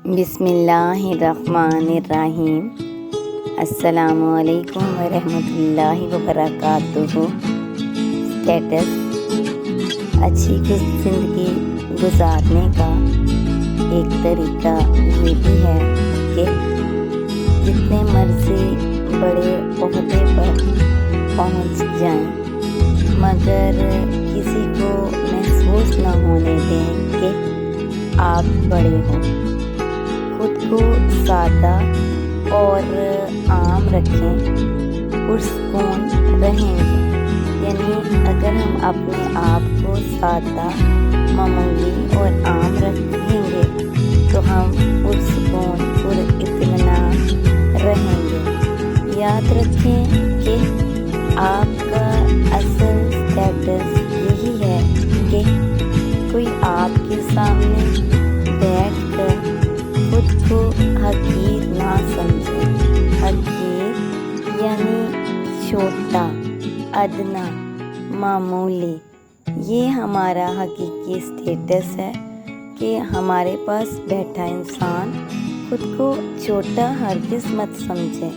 بسم اللہ الرحمن الرحیم۔ السلام علیکم ورحمۃ اللہ وبرکاتہ۔ اسٹیٹس: اچھی زندگی گزارنے کا ایک طریقہ یہ بھی ہے کہ جتنے مرضی بڑے عہدے پر پہنچ جائیں مگر کسی کو محسوس نہ ہونے دیں کہ آپ بڑے ہو۔ خود کو سادہ اور عام رکھیں، پرسکون رہیں گے۔ یعنی اگر ہم اپنے آپ کو سادہ، معمولی اور عام رکھیں گے تو ہم پرسکون، پراطمینان رہیں گے۔ یاد رکھیں کہ آپ کا اصل اسٹیٹس یہی ہے کہ کوئی آپ کے سامنے بیٹھ کر خود کو حقیر نہ سمجھے۔ حقیر یعنی چھوٹا، ادنا، معمولی۔ یہ ہمارا حقیقی اسٹیٹس ہے کہ ہمارے پاس بیٹھا انسان خود کو چھوٹا ہرگز مت سمجھے۔